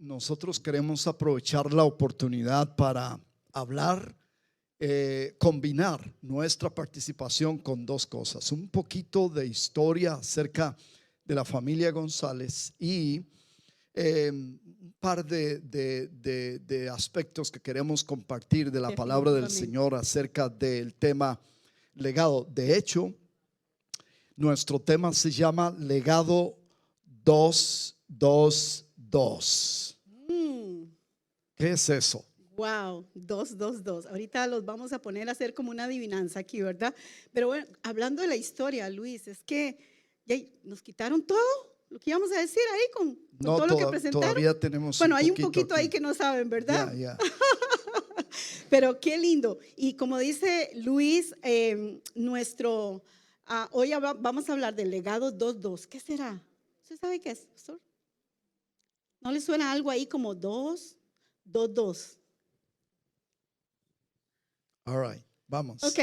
nosotros queremos aprovechar la oportunidad para hablar, combinar nuestra participación con dos cosas: un poquito de historia acerca de la familia González y un par de aspectos que queremos compartir de la palabra del Señor acerca del tema legado. De hecho, nuestro tema se llama Legado 222. ¿Qué es eso? Wow, 222. Ahorita los vamos a poner a hacer como una adivinanza aquí, ¿verdad? Pero bueno, hablando de la historia, Luis, es que ya nos quitaron todo lo que íbamos a decir ahí con No, todo lo que presentaron. Todavía tenemos bueno, hay un poquito aquí ahí que no saben, ¿verdad? Ya. Pero qué lindo. Y como dice Luis, hoy vamos a hablar del legado 22. ¿Qué será? ¿Usted sabe qué es, pastor? ¿No le suena algo ahí como 222? All right, vamos. Ok,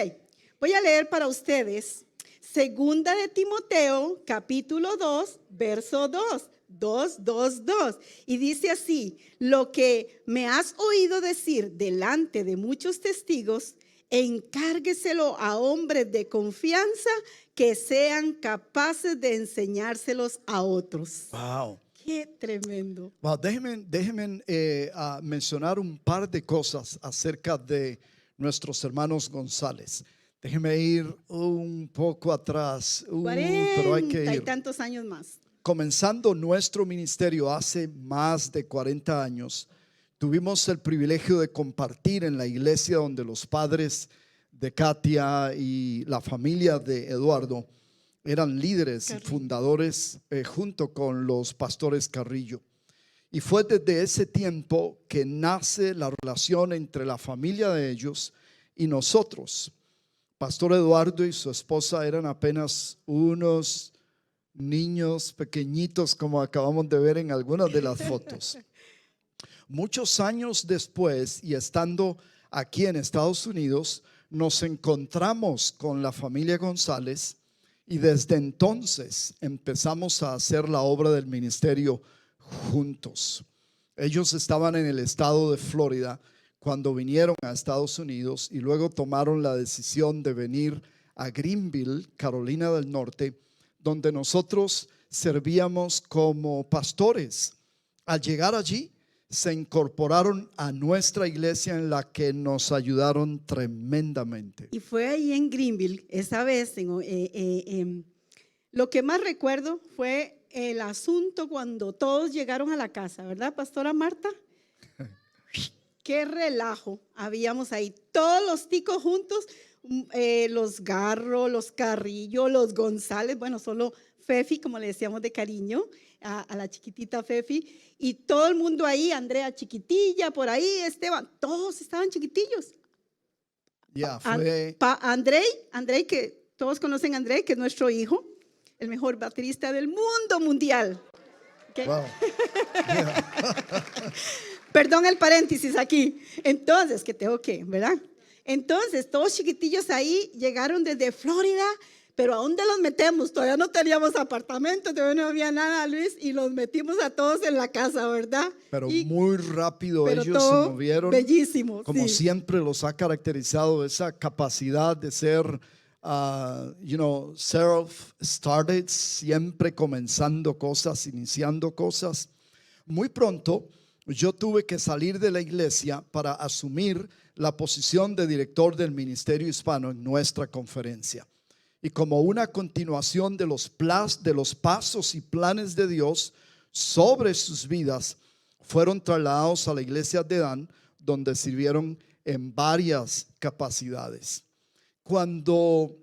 voy a leer para ustedes Segunda de Timoteo, capítulo 2, verso 2. 2. Y dice así: lo que me has oído decir delante de muchos testigos, encárgueselo a hombres de confianza que sean capaces de enseñárselos a otros. Wow. Qué tremendo. Wow, déjenme mencionar un par de cosas acerca de nuestros hermanos González. Déjenme ir un poco atrás, pero hay que ir. Y tantos años más. Comenzando nuestro ministerio hace más de 40 años, tuvimos el privilegio de compartir en la iglesia donde los padres de Katia y la familia de Eduardo eran líderes y fundadores junto con los pastores Carrillo. Y fue desde ese tiempo que nace la relación entre la familia de ellos y nosotros. Pastor Eduardo y su esposa eran apenas unos niños pequeñitos, como acabamos de ver en algunas de las fotos. Muchos años después, y estando aquí en Estados Unidos, nos encontramos con la familia González y desde entonces empezamos a hacer la obra del ministerio juntos. Ellos estaban en el estado de Florida cuando vinieron a Estados Unidos y luego tomaron la decisión de venir a Greenville, Carolina del Norte, donde nosotros servíamos como pastores. Al llegar allí, se incorporaron a nuestra iglesia, en la que nos ayudaron tremendamente. Y fue ahí en Greenville, esa vez, lo que más recuerdo fue el asunto cuando todos llegaron a la casa, ¿verdad, pastora Marta? Qué relajo habíamos ahí, todos los ticos juntos, los Garro, los Carrillo, los González, bueno, solo Fefi, como le decíamos de cariño a la chiquitita Fefi, y todo el mundo ahí, Andrea chiquitilla, por ahí, Esteban, todos estaban chiquitillos. Fue Andrei, que todos conocen a Andrei, que es nuestro hijo, el mejor baterista del mundo mundial. Okay. Wow. Perdón el paréntesis aquí. Entonces, que tengo que, ¿verdad? Entonces, todos chiquitillos ahí llegaron desde Florida, pero ¿a dónde los metemos? Todavía no teníamos apartamento, todavía no había nada, Luis, y los metimos a todos en la casa, ¿verdad? Pero muy rápido pero ellos se movieron. Bellísimo. Como siempre los ha caracterizado esa capacidad de ser self-started, siempre comenzando cosas, iniciando cosas. Muy pronto yo tuve que salir de la iglesia para asumir la posición de director del ministerio hispano en nuestra conferencia. Y como una continuación de los pasos y planes de Dios sobre sus vidas, fueron trasladados a la iglesia de Dan, donde sirvieron en varias capacidades. Cuando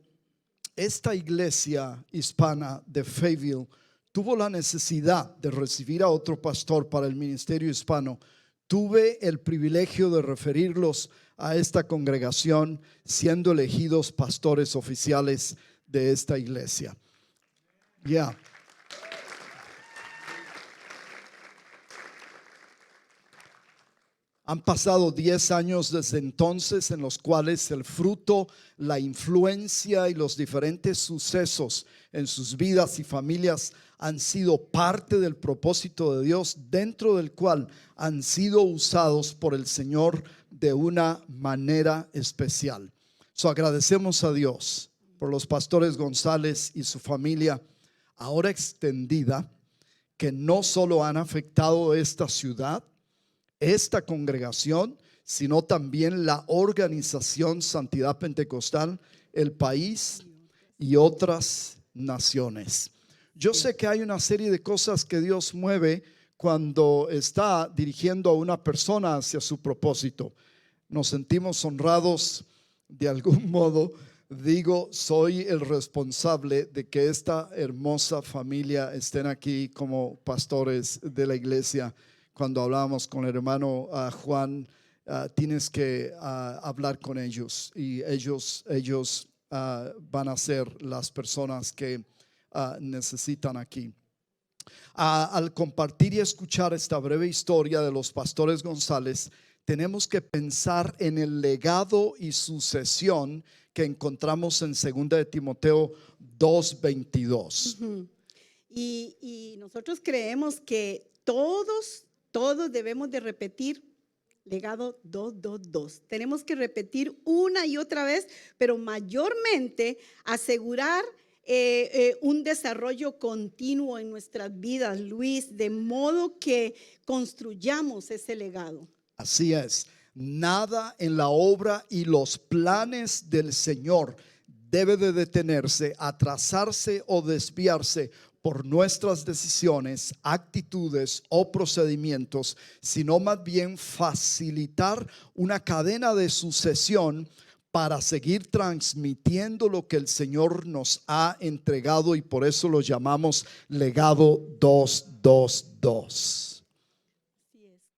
esta iglesia hispana de Fayetteville tuvo la necesidad de recibir a otro pastor para el ministerio hispano, tuve el privilegio de referirlos a esta congregación, siendo elegidos pastores oficiales de esta iglesia. Han pasado 10 años desde entonces en los cuales el fruto, la influencia y los diferentes sucesos en sus vidas y familias han sido parte del propósito de Dios, dentro del cual han sido usados por el Señor de una manera especial. Agradecemos a Dios por los pastores González y su familia ahora extendida, que no solo han afectado esta ciudad, esta congregación, sino también la organización Santidad Pentecostal, el país y otras naciones. Yo sé que hay una serie de cosas que Dios mueve cuando está dirigiendo a una persona hacia su propósito. Nos sentimos honrados de algún modo. Digo, soy el responsable de que esta hermosa familia estén aquí como pastores de la iglesia. Cuando hablábamos con el hermano Juan, tienes que hablar con ellos, y ellos van a ser las personas que necesitan aquí. Al compartir y escuchar esta breve historia de los pastores González, tenemos que pensar en el legado y sucesión que encontramos en 2 de Timoteo 2:22. Y nosotros creemos que todos debemos de repetir legado 2:22. Tenemos que repetir una y otra vez, pero mayormente asegurar un desarrollo continuo en nuestras vidas, Luis, de modo que construyamos ese legado. Así es, nada en la obra y los planes del Señor debe de detenerse, atrasarse o desviarse por nuestras decisiones, actitudes o procedimientos, sino más bien facilitar una cadena de sucesión para seguir transmitiendo lo que el Señor nos ha entregado, y por eso lo llamamos legado 222.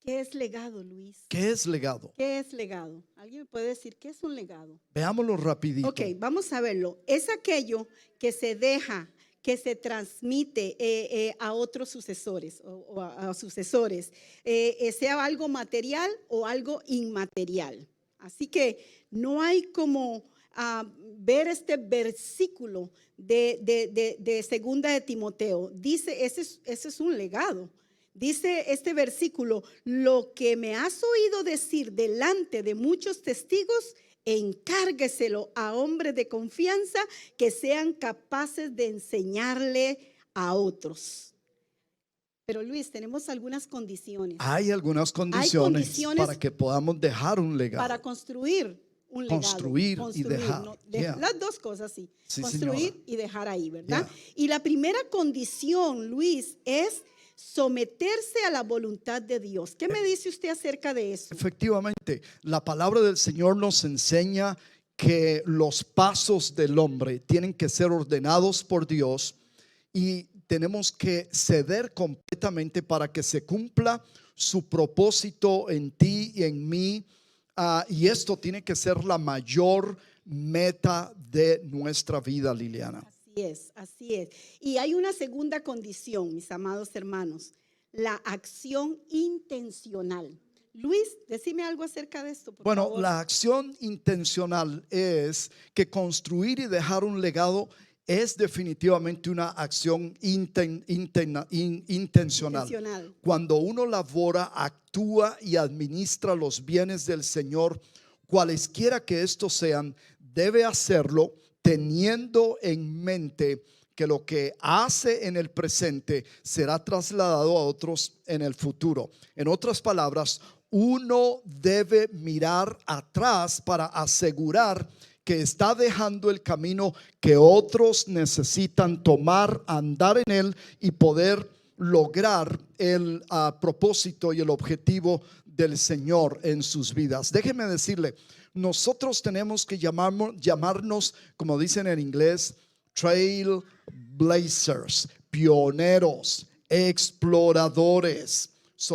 ¿Qué es legado, Luis? ¿Qué es legado? ¿Qué es legado? ¿Alguien me puede decir qué es un legado? Veámoslo rapidito. Ok, vamos a verlo. Es aquello que se deja, que se transmite a otros sucesores o a sucesores, sea algo material o algo inmaterial. Así que no hay como ver este versículo de 2 de Timoteo. Dice, ese es un legado. Dice este versículo: lo que me has oído decir delante de muchos testigos, encárgueselo a hombres de confianza que sean capaces de enseñarle a otros. Pero Luis, tenemos algunas condiciones. Hay algunas condiciones para que podamos dejar un legado. Para construir un legado. Construir y dejar. ¿No? Las dos cosas, sí. Construir señora. y dejar ahí, ¿verdad? Y la primera condición, Luis, es someterse a la voluntad de Dios. ¿Qué me dice usted acerca de eso? Efectivamente, la palabra del Señor nos enseña que los pasos del hombre tienen que ser ordenados por Dios, y tenemos que ceder completamente para que se cumpla su propósito en ti y en mí, y esto tiene que ser la mayor meta de nuestra vida, Liliana. Así es. Y hay una segunda condición, mis amados hermanos: la acción intencional. Luis, decime algo acerca de esto, por favor. La acción intencional es que construir y dejar un legado es definitivamente una acción intencional. Cuando uno labora, actúa y administra los bienes del Señor, cualesquiera que estos sean, debe hacerlo teniendo en mente que lo que hace en el presente será trasladado a otros en el futuro. En otras palabras, uno debe mirar atrás para asegurar que está dejando el camino que otros necesitan tomar, andar en él y poder lograr el propósito y el objetivo del Señor en sus vidas. Déjeme decirle, nosotros tenemos que llamarnos, como dicen en inglés, trailblazers, pioneros, exploradores.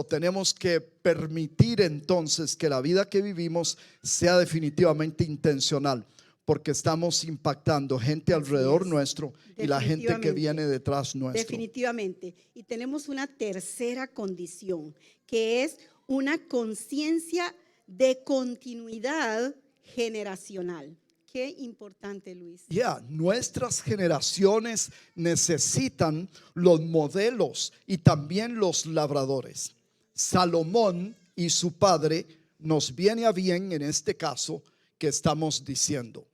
Tenemos que permitir entonces que la vida que vivimos sea definitivamente intencional. porque estamos impactando gente Así alrededor es. nuestro y la gente que Definitivamente. viene detrás nuestro. Definitivamente. Y tenemos una tercera condición, que es una conciencia de continuidad generacional. Qué importante, Luis. Nuestras generaciones necesitan los modelos y también los labradores. Salomón y su padre nos viene a bien en este caso que estamos diciendo,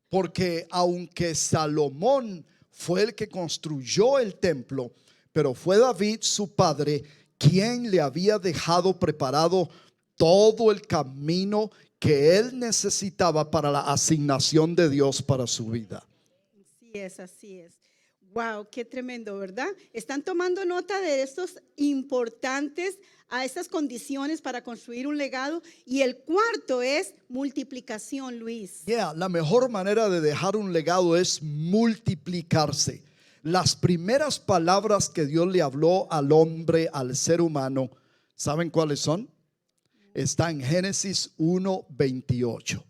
porque aunque Salomón fue el que construyó el templo, pero fue David su padre quien le había dejado preparado todo el camino que él necesitaba para la asignación de Dios para su vida. Así es, así es. Wow, qué tremendo, ¿verdad? Están tomando nota de estos importantes a estas condiciones para construir un legado. Y el cuarto es multiplicación, Luis. La mejor manera de dejar un legado es multiplicarse. Las primeras palabras que Dios le habló al hombre, al ser humano, ¿saben cuáles son? Está en Génesis 1:28.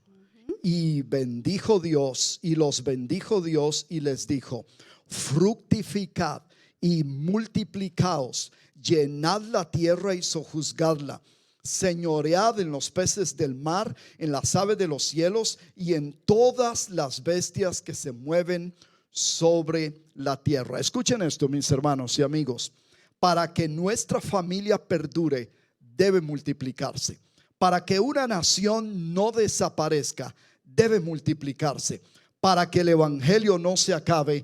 Y bendijo Dios, y los bendijo Dios y les dijo: fructificad y multiplicaos, llenad la tierra y sojuzgadla, señoread en los peces del mar, en las aves de los cielos y en todas las bestias que se mueven sobre la tierra. Escuchen esto, mis hermanos y amigos. Para que nuestra familia perdure, debe multiplicarse. Para que una nación no desaparezca, debe multiplicarse. Para que el evangelio no se acabe,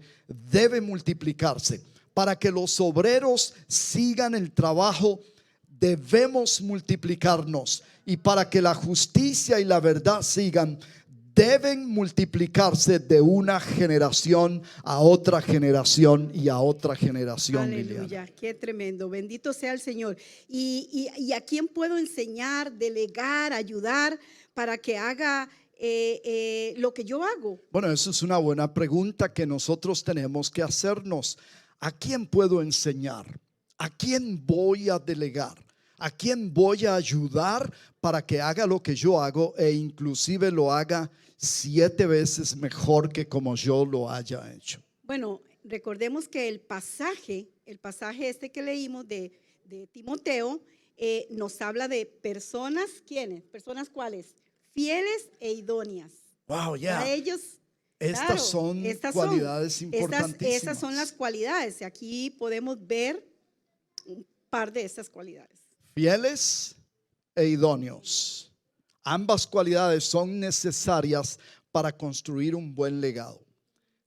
debe multiplicarse. Para que los obreros sigan el trabajo, debemos multiplicarnos. Y para que la justicia y la verdad sigan, deben multiplicarse de una generación a otra generación y a otra generación. Aleluya, Liliana. qué tremendo, bendito sea el Señor. ¿Y a quién puedo enseñar, delegar, ayudar para que haga lo que yo hago? Bueno, eso es una buena pregunta que nosotros tenemos que hacernos. ¿A quién puedo enseñar? ¿A quién voy a delegar? ¿A quién voy a ayudar para que haga lo que yo hago e inclusive lo haga 7 veces mejor que como yo lo haya hecho? Bueno, recordemos que el pasaje este que leímos de Timoteo nos habla de personas, ¿quiénes? ¿Personas cuáles? Fieles e idóneas. Wow, A ellos, claro, son cualidades importantísimas. Estas son las cualidades. Aquí podemos ver un par de estas cualidades. Fieles e idóneos. Ambas cualidades son necesarias para construir un buen legado.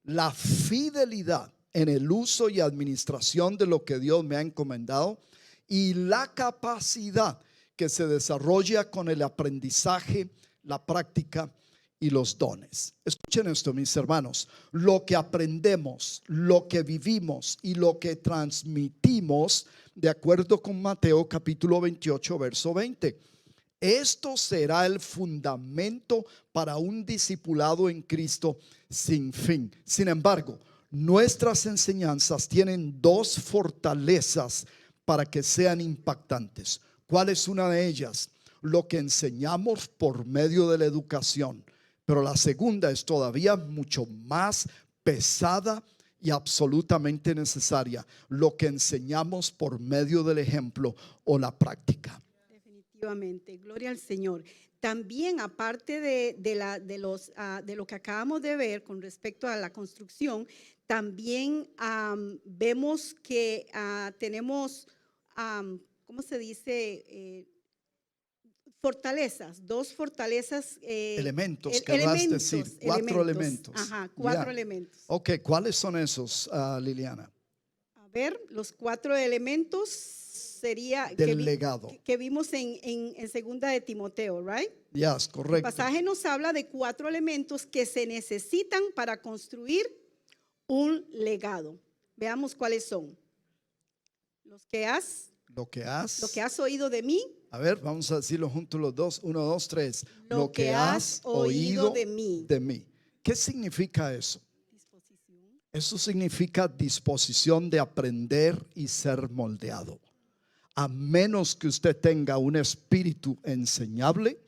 La fidelidad en el uso y administración de lo que Dios me ha encomendado y la capacidad que se desarrolla con el aprendizaje, la práctica y los dones. Escuchen esto, mis hermanos. Lo que aprendemos, lo que vivimos y lo que transmitimos, de acuerdo con Mateo capítulo 28, verso 20. Esto será el fundamento para un discipulado en Cristo sin fin. Sin embargo, nuestras enseñanzas tienen 2 fortalezas para que sean impactantes. ¿Cuál es una de ellas? Lo que enseñamos por medio de la educación. Pero la segunda es todavía mucho más pesada y absolutamente necesaria: lo que enseñamos por medio del ejemplo o la práctica. Definitivamente, gloria al Señor. También, aparte de lo que acabamos de ver con respecto a la construcción, también vemos que tenemos, ¿cómo se dice? Fortalezas, 2 fortalezas. Elementos, querrás decir, 4 elementos. Ajá, 4 elementos. Ok, ¿cuáles son esos, Liliana? A ver, los 4 elementos sería del legado que vimos en segunda de Timoteo, right? Yes, correcto. El pasaje nos habla de 4 elementos que se necesitan para construir un legado. Veamos cuáles son. Lo que has oído de mí. A ver, vamos a decirlo juntos los dos. 1, 2, 3. Lo que has oído de mí. ¿Qué significa eso? Disposición. Eso significa disposición de aprender y ser moldeado. A menos que usted tenga un espíritu enseñable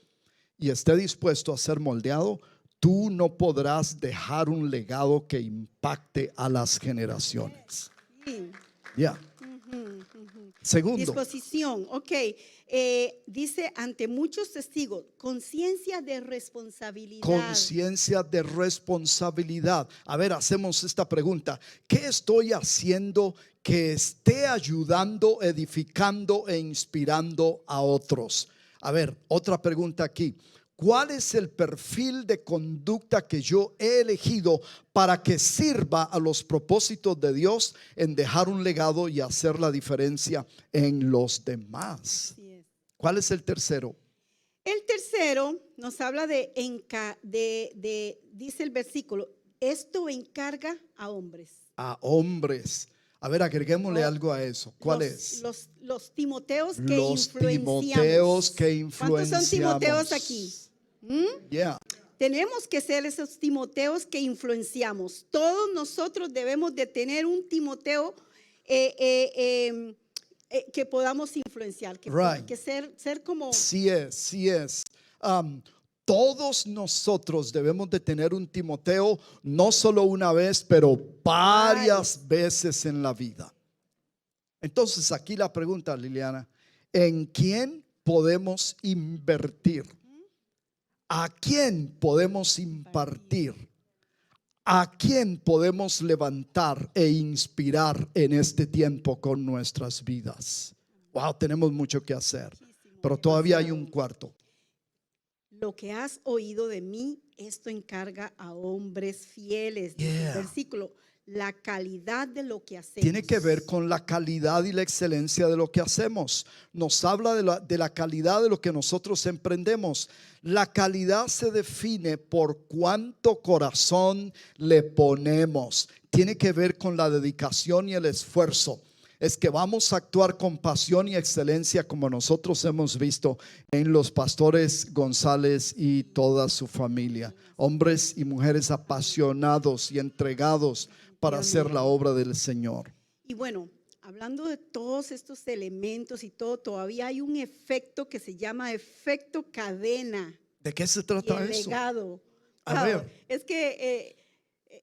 y esté dispuesto a ser moldeado, tú no podrás dejar un legado que impacte a las generaciones. Sí. Ya. Ujú, ujú. Segundo, Disposición, ok. Dice ante muchos testigos, conciencia de responsabilidad. conciencia de responsabilidad. A ver, hacemos esta pregunta. ¿Qué estoy haciendo que esté ayudando, edificando e inspirando a otros? A ver, otra pregunta aquí. ¿Cuál es el perfil de conducta que yo he elegido para que sirva a los propósitos de Dios en dejar un legado y hacer la diferencia en los demás? Así es. ¿Cuál es el tercero? El tercero nos habla dice el versículo, esto encarga a hombres. A hombres. A ver, agreguémosle Oh, algo a eso. ¿Cuál los, es? Los Timoteos que Los influenciamos. Timoteos que ¿Cuántos son Timoteos influenciamos. aquí? Yeah. Tenemos que ser esos Timoteos que influenciamos. Todos nosotros debemos de tener un Timoteo que podamos influenciar, Right. que ser como… Sí es, sí es. Todos nosotros debemos de tener un Timoteo, no solo una vez, pero varias veces en la vida. Entonces aquí la pregunta, Liliana, ¿en quién podemos invertir? ¿A quién podemos impartir? ¿A quién podemos levantar e inspirar en este tiempo con nuestras vidas? Wow, tenemos mucho que hacer, pero todavía hay un cuarto. Lo que has oído de mí, esto encarga a hombres fieles. Dice el versículo, la calidad de lo que hacemos. Tiene que ver con la calidad y la excelencia de lo que hacemos. Nos habla de la calidad de lo que nosotros emprendemos. La calidad se define por cuánto corazón le ponemos. Tiene que ver con la dedicación y el esfuerzo. Es que vamos a actuar con pasión y excelencia como nosotros hemos visto en los pastores González y toda su familia. Hombres y mujeres apasionados y entregados para hacer la obra del Señor. Y bueno, hablando de todos estos elementos y todo, todavía hay un efecto que se llama efecto cadena. ¿De qué se trata y el eso? legado. A ver. Es que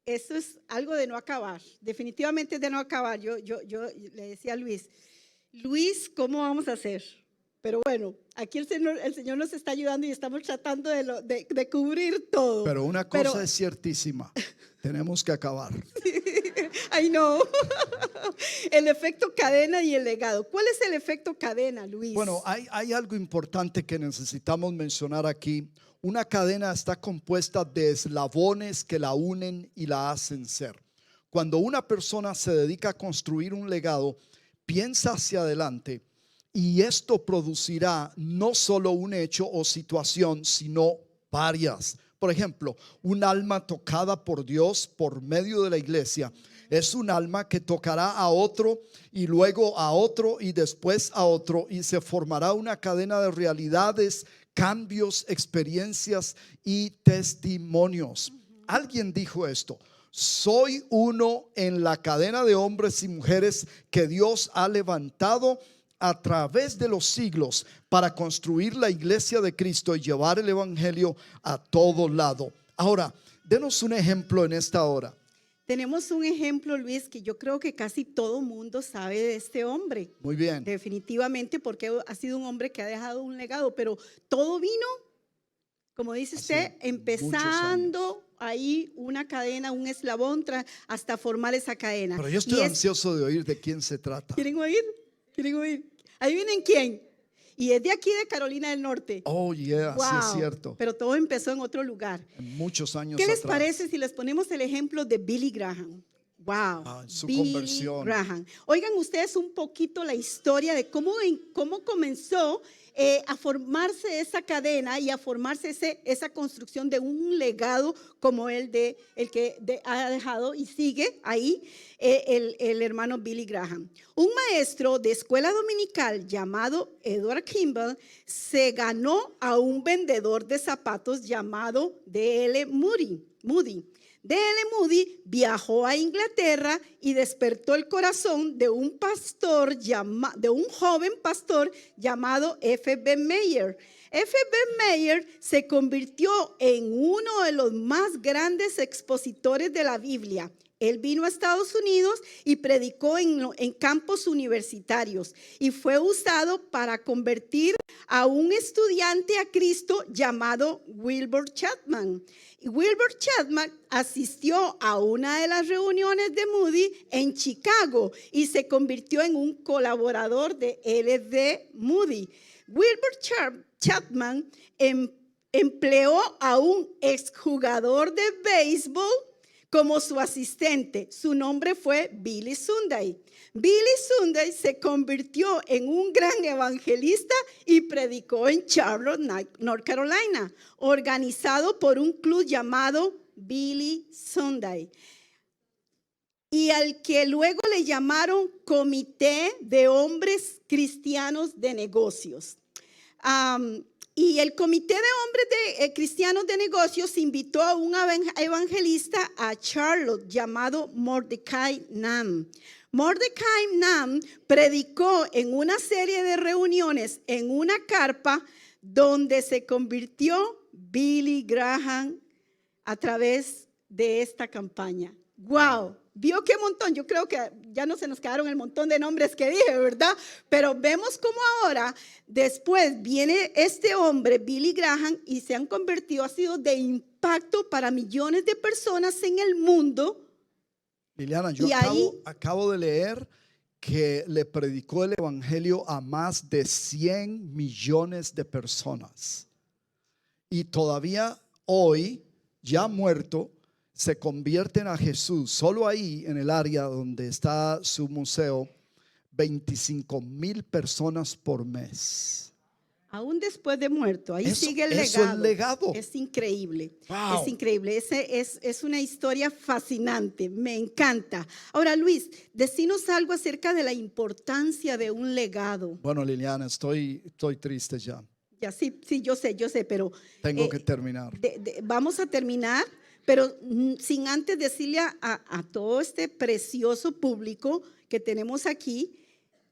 eso es algo de no acabar. Definitivamente de no acabar. Yo le decía a Luis, ¿cómo vamos a hacer? Pero bueno, aquí el Señor nos está ayudando y estamos tratando de cubrir todo. Pero una cosa es ciertísima. Tenemos que acabar. I know. El efecto cadena y el legado. ¿Cuál es el efecto cadena, Luis? Bueno, hay algo importante que necesitamos mencionar aquí. Una cadena está compuesta de eslabones que la unen y la hacen ser. Cuando una persona se dedica a construir un legado, piensa hacia adelante y esto producirá no solo un hecho o situación, sino varias. Por ejemplo, un alma tocada por Dios por medio de la iglesia es un alma que tocará a otro y luego a otro y después a otro y se formará una cadena de realidades, cambios, experiencias y testimonios. Alguien dijo esto: soy uno en la cadena de hombres y mujeres que Dios ha levantado a través de los siglos para construir la iglesia de Cristo y llevar el evangelio a todo lado. Ahora, denos un ejemplo en esta hora. Tenemos un ejemplo, Luis, que yo creo que casi todo mundo sabe de este hombre. Muy bien. Definitivamente, porque ha sido un hombre que ha dejado un legado, pero todo vino, como dice usted, empezando ahí una cadena, un eslabón hasta formar esa cadena. Pero yo estoy ansioso de oír de quién se trata. ¿Quieren oír? ¿Quieren oír? ¿Adivinen quién? Y es de aquí de Carolina del Norte. Oh, yeah, wow, sí es cierto. Pero todo empezó en otro lugar. En muchos años ¿Qué les atrás. parece si les ponemos el ejemplo de Billy Graham? Wow, su Billy conversión. Graham. Oigan ustedes un poquito la historia de cómo comenzó a formarse esa cadena y a formarse esa construcción de un legado como el que ha dejado y sigue ahí el hermano Billy Graham. Un maestro de escuela dominical llamado Edward Kimball se ganó a un vendedor de zapatos llamado D.L. Moody. D.L. Moody viajó a Inglaterra y despertó el corazón de un joven pastor llamado F.B. Meyer. F.B. Meyer se convirtió en uno de los más grandes expositores de la Biblia. Él vino a Estados Unidos y predicó en campos universitarios y fue usado para convertir a un estudiante a Cristo llamado Wilbur Chapman. Wilbur Chapman asistió a una de las reuniones de Moody en Chicago y se convirtió en un colaborador de L.D. Moody. Wilbur Chapman empleó a un exjugador de béisbol como su asistente. Su nombre fue Billy Sunday. Billy Sunday se convirtió en un gran evangelista y predicó en Charlotte, North Carolina, organizado por un club llamado Billy Sunday, y al que luego le llamaron Comité de Hombres Cristianos de Negocios. Y el Comité de Hombres Cristianos de Negocios invitó a un evangelista a Charlotte llamado Mordecai Nam. Mordecai Nam predicó en una serie de reuniones en una carpa donde se convirtió Billy Graham a través de esta campaña. ¡Wow! ¿Vio qué montón? Yo creo que ya no se nos quedaron el montón de nombres que dije, ¿verdad? Pero vemos cómo ahora, después viene este hombre, Billy Graham, y se han convertido, ha sido de impacto para millones de personas en el mundo. Liliana, yo acabo de leer que le predicó el evangelio a más de 100 millones de personas. Y todavía hoy, ya muerto, se convierten a Jesús, solo ahí en el área donde está su museo, 25,000 personas por mes. Aún después de muerto, ahí sigue el legado. Eso es legado. Es increíble. Wow. Es increíble. Es una historia fascinante. Me encanta. Ahora, Luis, decinos algo acerca de la importancia de un legado. Bueno, Liliana, estoy triste ya. Ya, sí, yo sé, pero tengo que terminar. Vamos a terminar, pero sin antes decirle a todo este precioso público que tenemos aquí,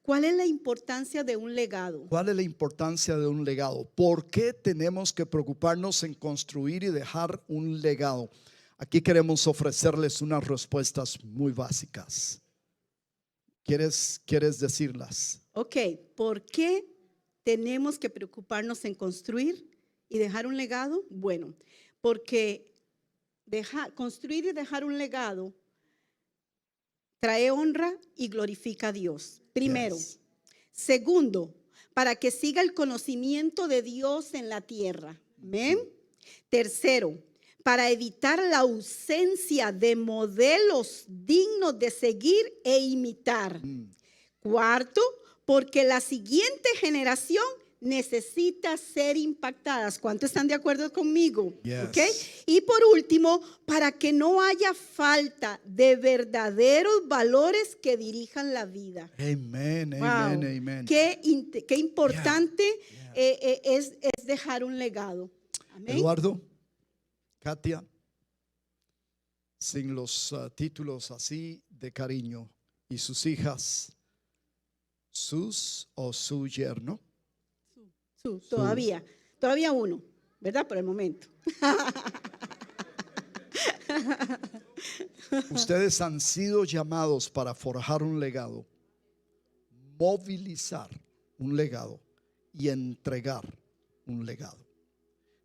¿cuál es la importancia de un legado? ¿Cuál es la importancia de un legado? ¿Por qué tenemos que preocuparnos en construir y dejar un legado? Aquí queremos ofrecerles unas respuestas muy básicas. ¿Quieres decirlas? Ok, ¿por qué tenemos que preocuparnos en construir y dejar un legado? Bueno, porque construir y dejar un legado trae honra y glorifica a Dios. Primero. Yes. Segundo, para que siga el conocimiento de Dios en la tierra. Amén. Tercero, para evitar la ausencia de modelos dignos de seguir e imitar. Cuarto, porque la siguiente generación necesita ser impactadas. ¿Cuántos están de acuerdo conmigo? Yes. ¿Okay? Y por último, para que no haya falta de verdaderos valores que dirijan la vida. Amén, wow. Amén, amén. Qué importante es dejar un legado. Amén. Eduardo, Katia, sin los títulos así de cariño, y sus hijas, sus o su yerno. Todavía uno, ¿verdad? Por el momento. Ustedes han sido llamados para forjar un legado, movilizar un legado y entregar un legado.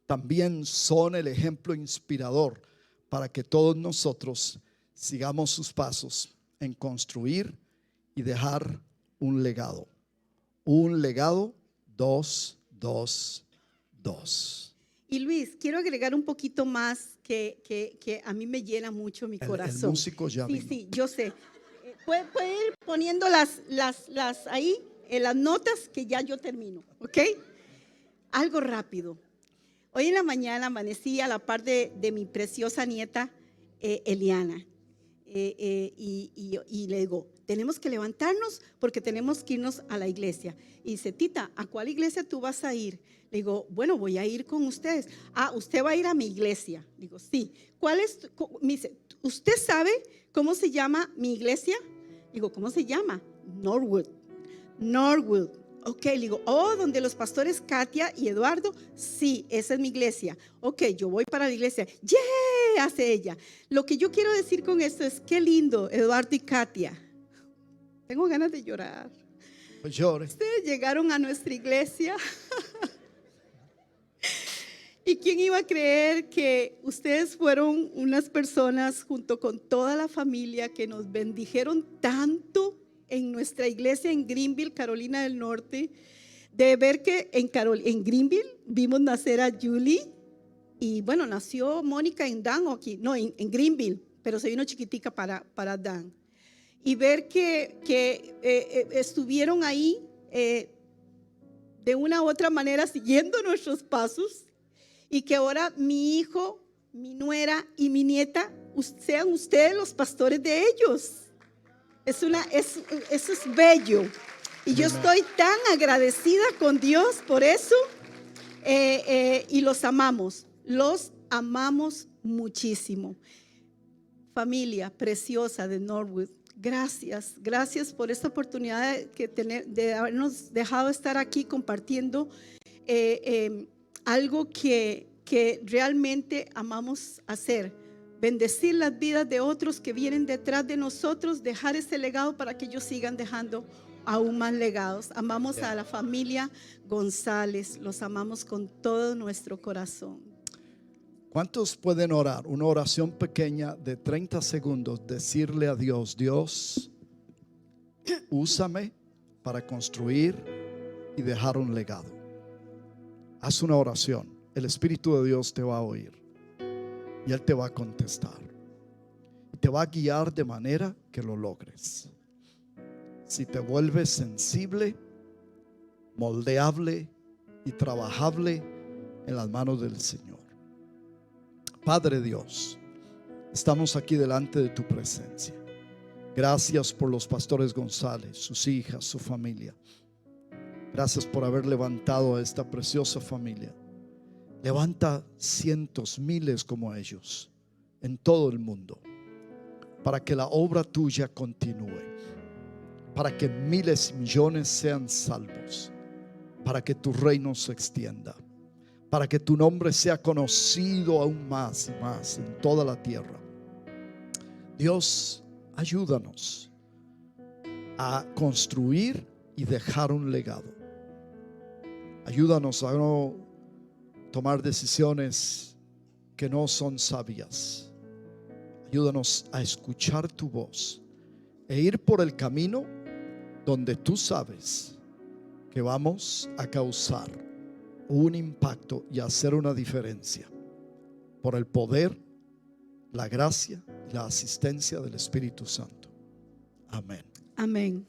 También son el ejemplo inspirador para que todos nosotros sigamos sus pasos en construir y dejar un legado. Un legado 2-2-2. Y Luis, quiero agregar un poquito más que a mí me llena mucho mi corazón. El músico ya vino. Sí, yo sé. Puede ir poniendo las ahí, las notas que ya yo termino, ¿ok? Algo rápido. Hoy en la mañana amanecí a la par de mi preciosa nieta Eliana. Y le digo, tenemos que levantarnos porque tenemos que irnos a la iglesia. Y dice, Tita, ¿a cuál iglesia tú vas a ir? Le digo, bueno, voy a ir con ustedes. Ah, ¿usted va a ir a mi iglesia? Digo, sí. ¿Cuál es? Me dice, ¿usted sabe cómo se llama mi iglesia? Digo, ¿cómo se llama? Norwood. Norwood. Ok, le digo, oh, donde los pastores Katia y Eduardo. Sí, esa es mi iglesia. Ok, yo voy para la iglesia. ¡Yeah! Hace ella. Lo que yo quiero decir con esto es, qué lindo, Eduardo y Katia. Tengo ganas de llorar. Pues llore. Ustedes llegaron a nuestra iglesia. ¿Y quién iba a creer que ustedes fueron unas personas junto con toda la familia que nos bendijeron tanto en nuestra iglesia en Greenville, Carolina del Norte? De ver que en Greenville vimos nacer a Julie y bueno, nació Mónica en Dan, en Greenville, pero se vino chiquitica para Dan. Y ver que estuvieron ahí de una u otra manera siguiendo nuestros pasos. Y que ahora mi hijo, mi nuera y mi nieta sean ustedes los pastores de ellos. Eso es bello. Y yo estoy tan agradecida con Dios por eso. Y los amamos muchísimo. Familia preciosa de Norwood, gracias por esta oportunidad de habernos dejado estar aquí compartiendo algo que realmente amamos hacer, bendecir las vidas de otros que vienen detrás de nosotros, dejar ese legado para que ellos sigan dejando aún más legados. Amamos a la familia González, los amamos con todo nuestro corazón. ¿Cuántos pueden orar? Una oración pequeña de 30 segundos, decirle a Dios, Dios, úsame para construir y dejar un legado. Haz una oración, el Espíritu de Dios te va a oír y Él te va a contestar y te va a guiar de manera que lo logres. Si te vuelves sensible, moldeable y trabajable en las manos del Señor. Padre Dios, estamos aquí delante de tu presencia. Gracias por los pastores González, sus hijas, su familia. Gracias por haber levantado a esta preciosa familia. Levanta cientos, miles como ellos en todo el mundo, para que la obra tuya continúe, para que miles y millones sean salvos, para que tu reino se extienda, para que tu nombre sea conocido aún más y más en toda la tierra. Dios, ayúdanos a construir y dejar un legado. Ayúdanos a no tomar decisiones que no son sabias. Ayúdanos a escuchar tu voz e ir por el camino donde tú sabes que vamos a causar un impacto y hacer una diferencia por el poder, la gracia y la asistencia del Espíritu Santo. Amén. Amén.